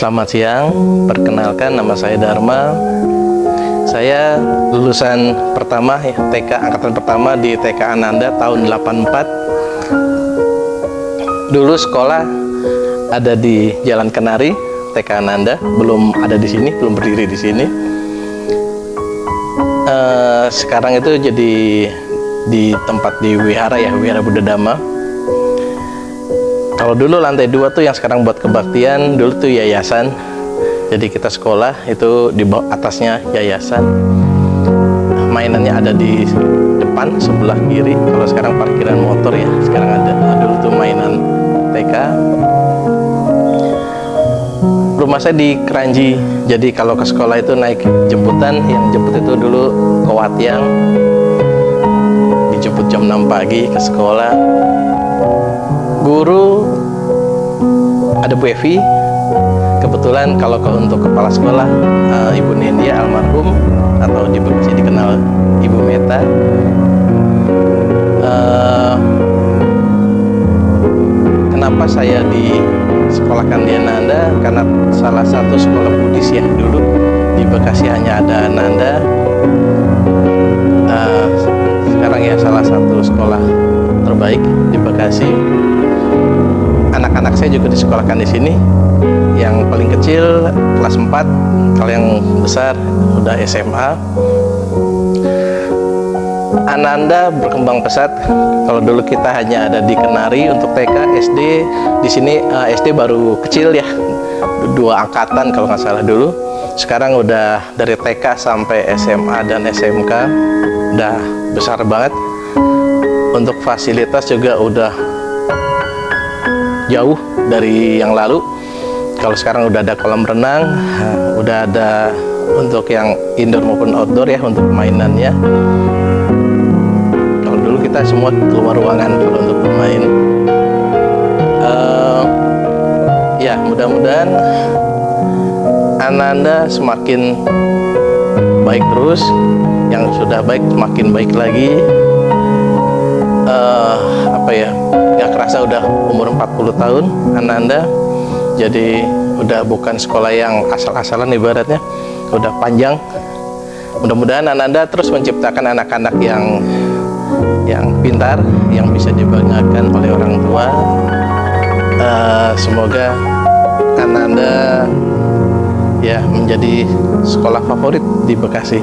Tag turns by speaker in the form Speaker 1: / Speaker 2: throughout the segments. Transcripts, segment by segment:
Speaker 1: Selamat siang, perkenalkan nama saya Dharma. Saya lulusan pertama TK angkatan pertama di TK Ananda tahun 84. Dulu sekolah ada di Jalan Kenari, TK Ananda, belum ada di sini, belum berdiri di sini. Sekarang itu jadi di tempat di Wihara ya, Wihara Buddha Dhamma. Kalau dulu lantai 2 tuh yang sekarang buat kebaktian, dulu tuh yayasan. Jadi kita sekolah itu di bawah atasnya yayasan. Mainannya ada di depan sebelah kiri. Kalau sekarang parkiran motor ya, sekarang ada. Dulu tuh mainan TK. Rumah saya di Kranji. Jadi kalau ke sekolah itu naik jemputan, yang jemput itu dulu ke Watiang. Dijemput jam 6 pagi ke sekolah. Guru ada Bu Evi. Kebetulan kalau untuk kepala sekolah Ibu Nendia almarhum, atau di Bekasi dikenal Ibu Meta. Kenapa saya disekolahkan di Ananda? Karena salah satu sekolah Buddhis ya, dulu di Bekasi hanya ada Ananda. Sekarang ya salah satu sekolah terbaik di Bekasi. Anak-anak saya juga disekolahkan di sini. Yang paling kecil kelas 4, kalau yang besar udah SMA. Ananda berkembang pesat. Kalau dulu kita hanya ada di Kenari untuk TK, SD. Di sini SD baru kecil ya, 2 angkatan kalau nggak salah dulu. Sekarang udah dari TK sampai SMA dan SMK, udah besar banget. Untuk fasilitas juga udah jauh dari yang lalu. Kalau sekarang udah ada kolam renang, udah ada untuk yang indoor maupun outdoor ya, untuk mainannya. Kalau dulu kita semua keluar ruangan kalau untuk bermain. Ya mudah-mudahan Ananda semakin baik terus, yang sudah baik semakin baik lagi. Nggak kerasa udah umur 40 tahun Ananda. Jadi udah bukan sekolah yang asal-asalan ibaratnya, udah panjang. Mudah-mudahan Ananda terus menciptakan anak-anak yang pintar, yang bisa dibanggakan oleh orang tua. Semoga Ananda ya menjadi sekolah favorit di Bekasi.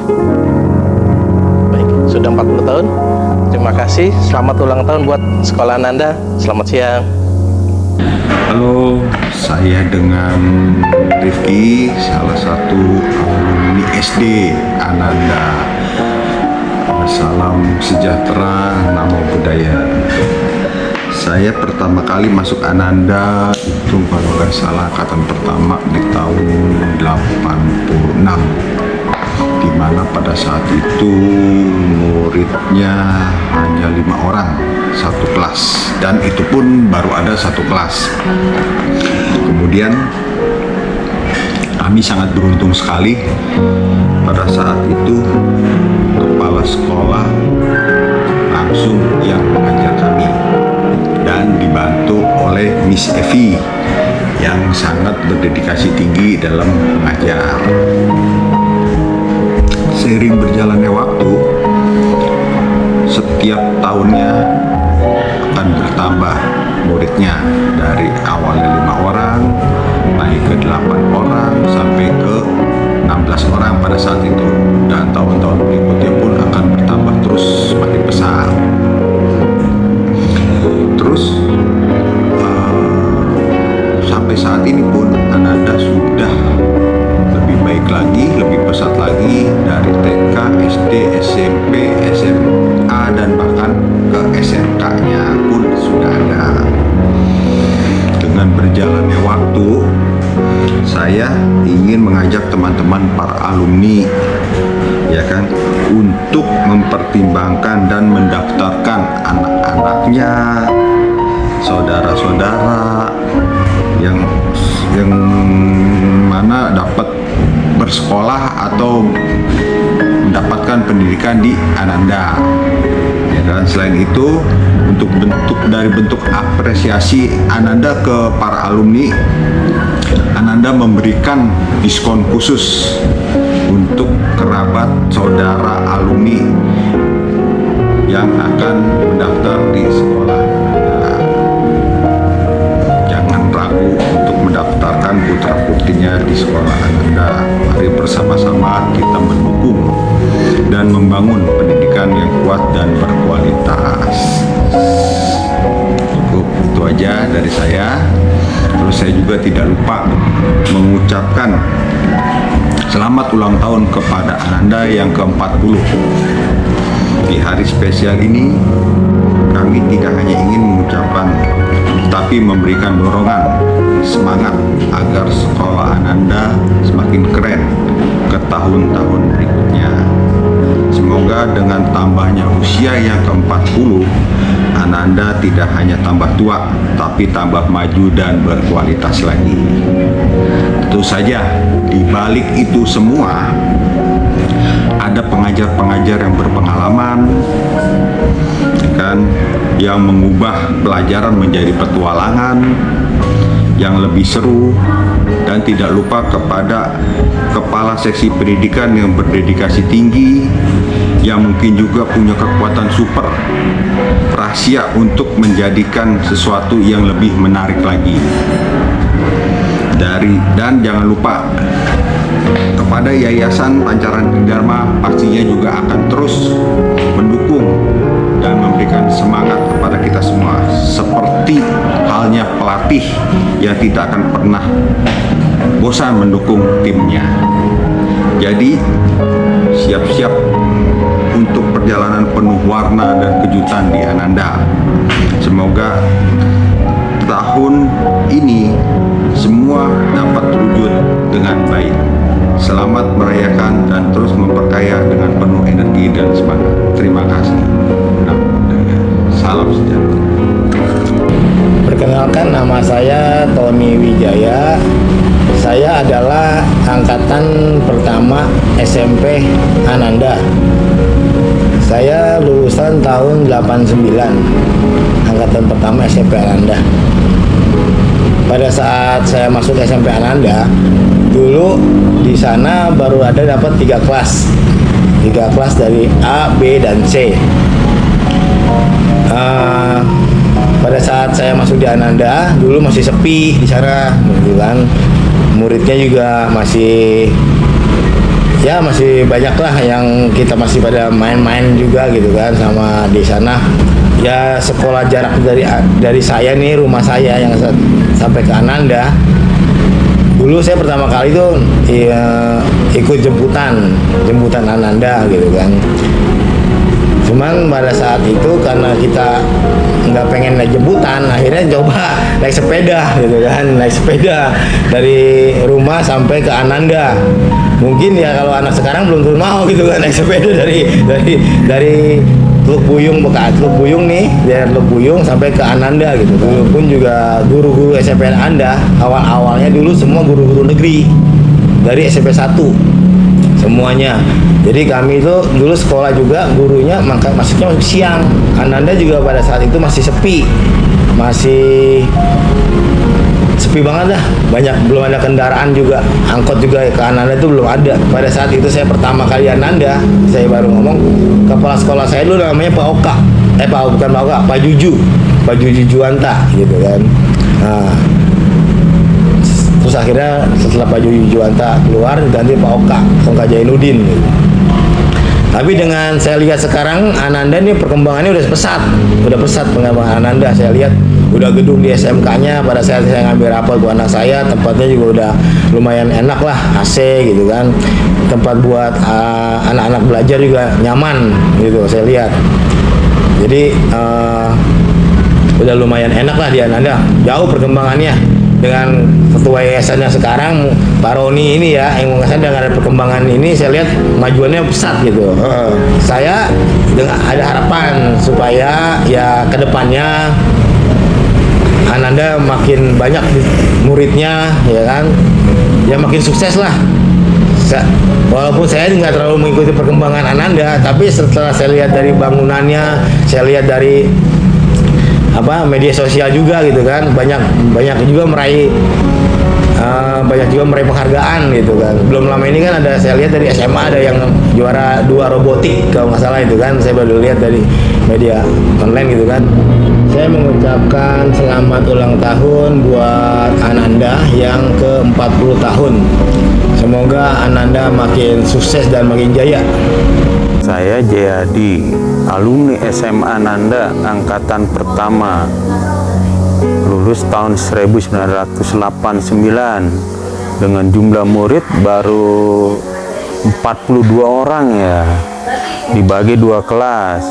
Speaker 1: Baik, sudah 40 tahun. Terima kasih, selamat ulang tahun buat sekolah Ananda. Selamat siang.
Speaker 2: Halo, saya dengan Rifki, salah satu alumni SD Ananda. Salam sejahtera, namo buddhaya. Saya pertama kali masuk Ananda itu kalau nggak salah angkatan pertama di tahun 86, di mana pada saat itu muridnya hanya 5 orang satu kelas, dan itu pun baru ada satu kelas. Kemudian kami sangat beruntung sekali pada saat itu kepala sekolah langsung yang mengajar kami, dan dibantu oleh Miss Evi yang sangat berdedikasi tinggi dalam mengajar. Seiring berjalannya waktu, setiap tahunnya akan bertambah muridnya, dari awalnya 5 orang naik ke 8 orang sampai ke 16 orang pada saat itu, dan tahun-tahun berikutnya pun akan bertambah terus semakin besar. Terus sampai saat ini pun Ananda sudah lebih baik lagi, lebih pesat lagi, dari TK, SD, SMP, SMA, dan bahkan ke SMK-nya pun sudah ada. Dengan berjalannya waktu, saya ingin mengajak teman-teman para alumni, ya kan, untuk mempertimbangkan dan mendaftarkan anak-anaknya, saudara-saudara yang mana dapat bersekolah atau mendapatkan pendidikan di Ananda. Ya, dan selain itu, untuk bentuk apresiasi Ananda ke para alumni, Ananda memberikan diskon khusus untuk kerabat saudara alumni yang akan mendaftar di sekolah Ananda. Jangan ragu untuk mendaftarkan putra-putrinya di sekolah Ananda. Mari bersama-sama kita mendukung dan membangun pendidikan yang kuat dan berkualitas. Cukup itu aja dari saya. Terus saya juga tidak lupa mengucapkan selamat ulang tahun kepada Ananda yang ke-40. Di hari spesial ini, kami tidak hanya ingin mengucapkan, tapi memberikan dorongan, semangat agar sekolah Ananda semakin keren ke tahun-tahun berikutnya. Semoga dengan tambahnya usia yang ke-40, Ananda tidak hanya tambah tua, tapi tambah maju dan berkualitas lagi. Tentu saja, di balik itu semua, ada pengajar-pengajar yang berpengalaman, kan, yang mengubah pelajaran menjadi petualangan yang lebih seru, dan tidak lupa kepada kepala seksi pendidikan yang berdedikasi tinggi, yang mungkin juga punya kekuatan super rahasia untuk menjadikan sesuatu yang lebih menarik lagi. Dan jangan lupa kepada Yayasan Pancaran Tridharma, pastinya juga akan terus mendukung dan memberikan semangat kepada kita semua, seperti halnya pelatih yang tidak akan pernah bosan mendukung timnya. Jadi siap-siap untuk perjalanan penuh warna dan kejutan di Ananda. Semoga tahun ini semua dapat terwujud dengan baik. Selamat merayakan dan terus memperkaya dengan penuh energi dan semangat. Terima kasih. Salam sejahtera.
Speaker 3: Perkenalkan, nama saya Tony Wijaya. Saya adalah angkatan pertama SMP Ananda. Saya lulusan tahun 89, angkatan pertama SMP Ananda. Pada saat saya masuk SMP Ananda, dulu di sana baru ada dapat 3 kelas. 3 kelas dari A, B, dan C. Pada saat saya masuk di Ananda, dulu masih sepi di sana, gitu kan. Muridnya juga masih banyak lah, yang kita masih pada main-main juga gitu kan sama di sana. Ya sekolah jarak dari saya nih, rumah saya yang sampai ke Ananda. Dulu saya pertama kali tuh ikut jemputan Ananda gitu kan. Cuman pada saat itu karena kita nggak pengen naik jemputan, akhirnya coba naik sepeda gitu kan, naik sepeda dari rumah sampai ke Ananda. Mungkin ya kalau anak sekarang belum tentu mau gitu kan naik sepeda dari Teluk Buyung, Teluk Buyung nih, dari Teluk Buyung sampai ke Ananda gitu. Dulu pun juga guru-guru SMP Ananda awal-awalnya dulu semua guru-guru negeri dari SMP 1 semuanya. Jadi kami itu dulu sekolah juga gurunya masuknya siang. Ananda juga pada saat itu masih sepi banget dah, belum ada kendaraan juga, angkot juga ke Ananda itu belum ada. Pada saat itu saya pertama kali Ananda, saya baru ngomong, kepala sekolah saya dulu namanya Pak Oka, Pak Juju Juwanta gitu kan. Nah, terus akhirnya setelah Pak Juju Juwanta keluar ganti Pak Oka Jainuddin gitu. Tapi dengan saya lihat sekarang Ananda ini perkembangannya udah pesat pengembangan Ananda. Saya lihat udah gedung di SMK-nya, pada saat saya ngambil rapor buat anak saya, tempatnya juga udah lumayan enak lah, AC gitu kan. Tempat buat anak-anak belajar juga nyaman gitu saya lihat. Jadi udah lumayan enak lah di Ananda. Jauh perkembangannya. Dengan ketua yayasannya sekarang Pak Roni ini ya, yang mengasah dengan ada perkembangan ini, saya lihat majuannya pesat gitu. Saya dengan ada harapan supaya ya kedepannya Ananda makin banyak muridnya ya kan, ya makin sukses lah. Walaupun saya nggak terlalu mengikuti perkembangan Ananda, tapi setelah saya lihat dari bangunannya, saya lihat dari media sosial juga gitu kan, banyak juga meraih banyak juga meraih penghargaan gitu kan. Belum lama ini kan saya lihat dari SMA ada yang juara 2 robotik kalau nggak salah itu kan, saya baru lihat dari media online gitu kan. Saya mengucapkan selamat ulang tahun buat Ananda yang ke-40 tahun. Semoga Ananda makin sukses dan makin jaya.
Speaker 4: Saya Jayadi, alumni SMA Nanda angkatan pertama, lulus tahun 1989 dengan jumlah murid baru 42 orang ya, dibagi 2 kelas,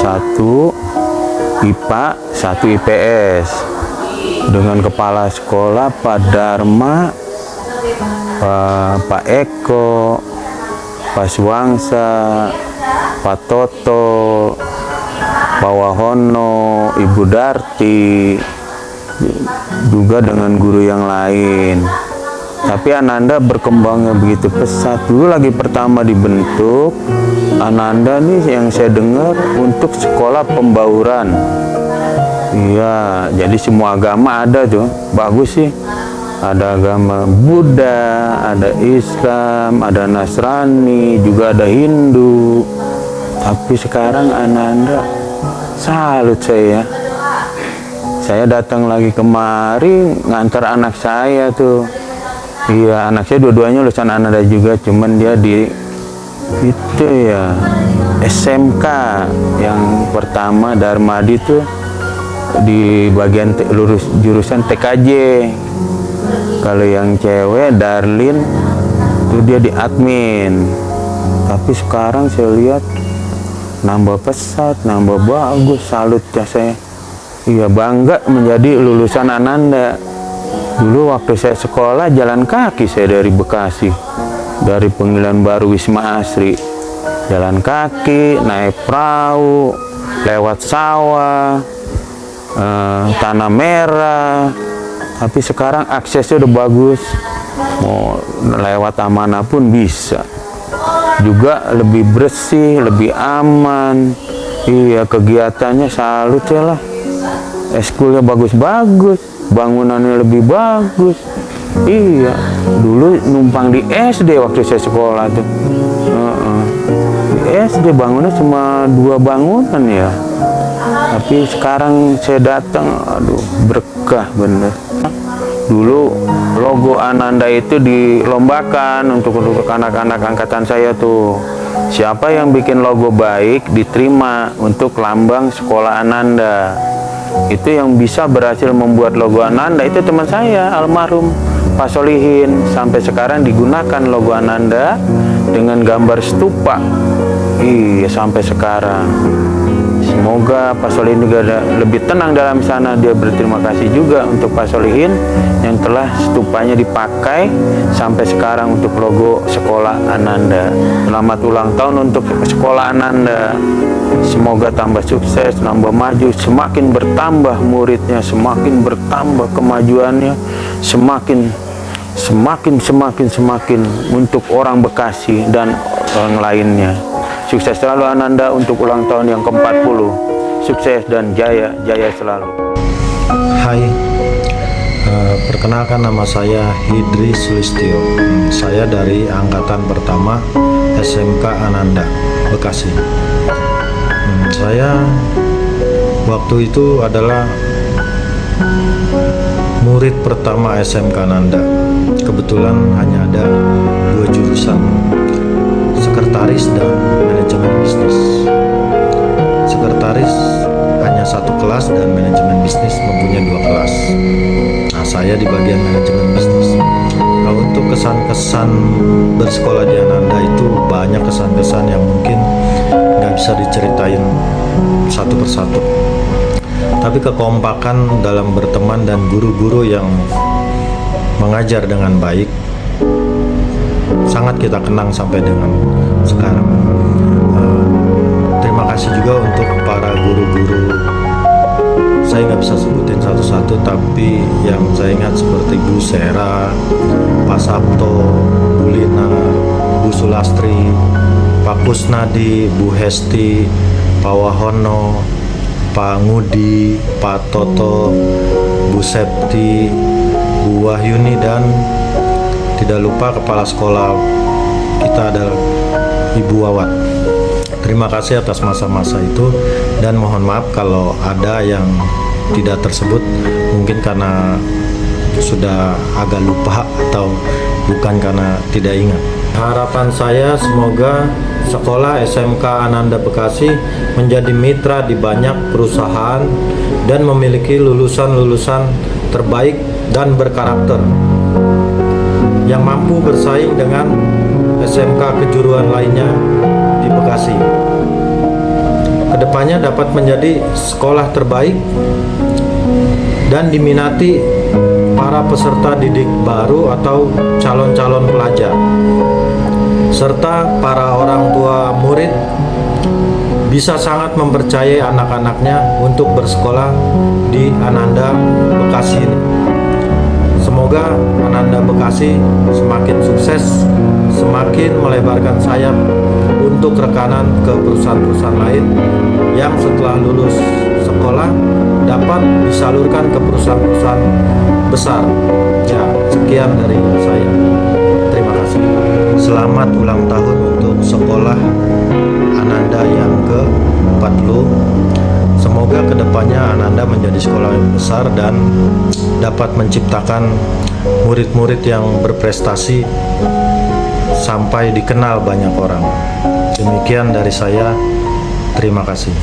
Speaker 4: 1 IPA, 1 IPS, dengan kepala sekolah Pak Dharma, Pak Eko, Pak Suwangsa, Pak Toto, Pak Wahono, Ibu Darti, juga dengan guru yang lain. Tapi Ananda berkembangnya begitu pesat. Dulu lagi pertama dibentuk, Ananda nih yang saya dengar untuk sekolah pembauran. Iya, jadi semua agama ada tuh, bagus sih. Ada agama Buddha, ada Islam, ada Nasrani, juga ada Hindu. Tapi sekarang Ananda, salut saya. Saya datang lagi kemari ngantar anak saya tuh. Iya, anak saya dua-duanya lulusan Ananda juga, cuman dia di itu ya SMK yang pertama Darmadi tuh di bagian lurus jurusan TKJ. Kalau yang cewek Darlin itu dia di admin. Tapi sekarang saya lihat nambah pesat, nambah bagus, salut ya saya. Iya, bangga menjadi lulusan Ananda. Dulu waktu saya sekolah jalan kaki saya dari Bekasi, dari Pengadilan Baru Wisma Asri, jalan kaki, naik perahu, lewat sawah, tanah merah. Tapi sekarang aksesnya udah bagus, mau lewat Amanah pun bisa. Juga lebih bersih, lebih aman. Iya, kegiatannya salut ya lah. Eskulnya bagus-bagus, bangunannya lebih bagus. Iya, dulu numpang di SD waktu saya sekolah tuh. Di SD bangunnya cuma 2 bangunan ya. Tapi sekarang saya datang, aduh berkah bener. Dulu logo Ananda itu dilombakan untuk anak-anak angkatan saya tuh. Siapa yang bikin logo baik diterima untuk lambang sekolah Ananda. Itu yang bisa berhasil membuat logo Ananda itu teman saya almarhum Pak Solihin. Sampai sekarang digunakan logo Ananda dengan gambar stupa. Iya, sampai sekarang. Semoga Pak Solihin juga lebih tenang dalam sana. Dia berterima kasih juga untuk Pak Solihin yang telah stupanya dipakai sampai sekarang untuk logo sekolah Ananda. Selamat ulang tahun untuk sekolah Ananda. Semoga tambah sukses, tambah maju, semakin bertambah muridnya, semakin bertambah kemajuannya, semakin untuk orang Bekasi dan orang lainnya. Sukses selalu Ananda untuk ulang tahun yang ke-40. Sukses dan jaya selalu.
Speaker 5: Hai, perkenalkan nama saya Hidri Sulistyo. Saya dari angkatan pertama SMK Ananda, Bekasi. Saya waktu itu adalah murid pertama SMK Ananda. Kebetulan hanya ada 2 jurusan, sekretaris dan manajemen bisnis. Sekretaris hanya 1 kelas dan manajemen bisnis mempunyai 2 kelas. Nah, saya di bagian manajemen bisnis. Nah, untuk kesan-kesan bersekolah di Ananda itu banyak kesan-kesan yang mungkin nggak bisa diceritain satu persatu. Tapi kekompakan dalam berteman dan guru-guru yang mengajar dengan baik sangat kita kenang sampai dengan sekarang. Terima kasih juga untuk para guru-guru. Saya nggak bisa sebutin satu-satu, tapi yang saya ingat seperti Bu Sera, Pak Sabto, Bu Lina, Bu Sulastri, Pak Kusnadi, Bu Hesti, Pak Wahono, Pak Ngudi, Pak Toto, Bu Septi, Bu Ibu Wahyuni, dan tidak lupa kepala sekolah kita adalah Ibu Wawat. Terima kasih atas masa-masa itu, dan mohon maaf kalau ada yang tidak tersebut, mungkin karena sudah agak lupa atau bukan karena tidak ingat. Harapan saya semoga sekolah SMK Ananda Bekasi menjadi mitra di banyak perusahaan dan memiliki lulusan-lulusan terbaik dan berkarakter yang mampu bersaing dengan SMK kejuruan lainnya di Bekasi. Kedepannya dapat menjadi sekolah terbaik dan diminati para peserta didik baru atau calon-calon pelajar, serta para orang tua murid bisa sangat mempercayai anak-anaknya untuk bersekolah di Ananda Bekasi ini. Semoga Ananda Bekasi semakin sukses, semakin melebarkan sayap untuk rekanan ke perusahaan-perusahaan lain yang setelah lulus sekolah dapat disalurkan ke perusahaan-perusahaan besar. Ya, sekian dari saya. Terima kasih. Selamat ulang tahun untuk sekolah Ananda yang ke-40. Semoga kedepannya Ananda menjadi sekolah yang besar dan dapat menciptakan murid-murid yang berprestasi sampai dikenal banyak orang. Demikian dari saya. Terima kasih.